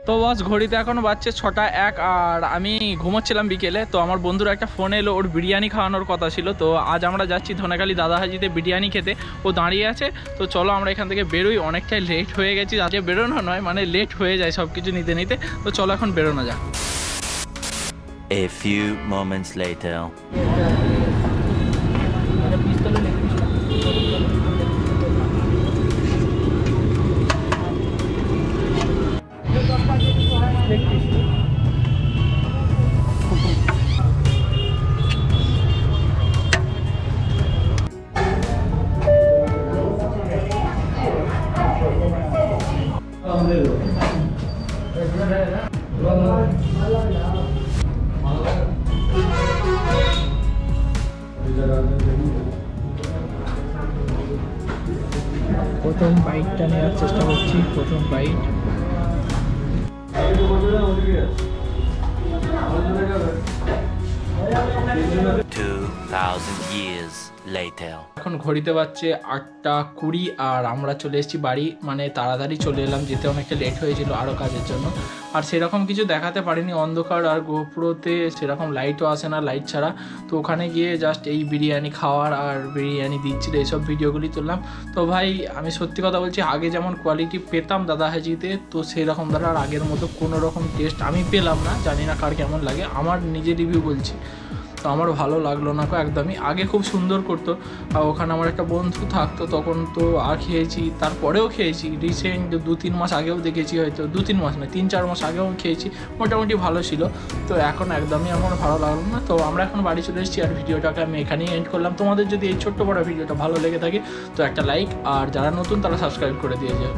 তো বস ঘড়িতে এখনও বাজছে 6টা 1 আর আমি ঘুমোচ্ছিলাম বিকেলে। তো আমার বন্ধুর একটা ফোন এলো, ওর বিরিয়ানি খাওয়ানোর কথা ছিল। তো আজ আমরা যাচ্ছি ধনেখালি দাদা হাজিতে বিরিয়ানি খেতে। ও দাঁড়িয়ে আছে, তো চলো আমরা এখান থেকে বেরোই। অনেকটাই লেট হয়ে গেছি, আজকে বেরোনো নয় মানে লেট হয়ে যায় সব কিছু নিতে নিতে। তো চলো এখন বেরোনো যাক। A few moments later. প্রথম বাইকটা নেওয়ার চেষ্টা করছি, প্রথম বাইক। 2000 years later. এখন ঘড়িতে বাজছে 8টা 20 আর আমরা চলে এসেছি বাড়ি। মানে তাড়াতাড়ি চলে এলাম, যেতে অনেকটা লেট হয়েছিল আরও কাজের জন্য। আর সেরকম কিছু দেখাতে পারিনি, অন্ধকার, আর গোপ্রোতে সেরকম লাইটও আসে না, লাইট ছাড়া। তো ওখানে গিয়ে জাস্ট এই বিরিয়ানি খাওয়ার আর বিরিয়ানি দিচ্ছিল এইসব ভিডিওগুলি তুললাম। তো ভাই আমি সত্যি কথা বলছি, আগে যেমন কোয়ালিটি পেতাম দাদা হাজিতে, তো সেরকম দাদা আর আগের মতো কোনো রকম টেস্ট আমি পেলাম না। জানি না কার কেমন লাগে, আমার নিজে রিভিউ বলছি। তো আমার ভালো লাগলো না একদমই। আগে খুব সুন্দর করতো, আর ওখানে আমার একটা বন্ধু থাকতো তখন। তো আর খেয়েছি, তারপরেও খেয়েছি, রিসেন্ট 2-3 মাস আগেও দেখেছি, হয়তো 2-3 মাস না 3-4 মাস আগেও খেয়েছি, মোটামুটি ভালো ছিল। তো এখন একদমই আমার ভালো লাগলো না। তো আমরা এখন বাড়ি চলে এসেছি, আর ভিডিওটাকে আমি এখানেই এন্ড করলাম। তোমাদের যদি এই ছোট্ট বড় ভিডিওটা ভালো লেগে থাকে তো একটা লাইক, আর যারা নতুন তারা সাবস্ক্রাইব করে দিয়ে যাও।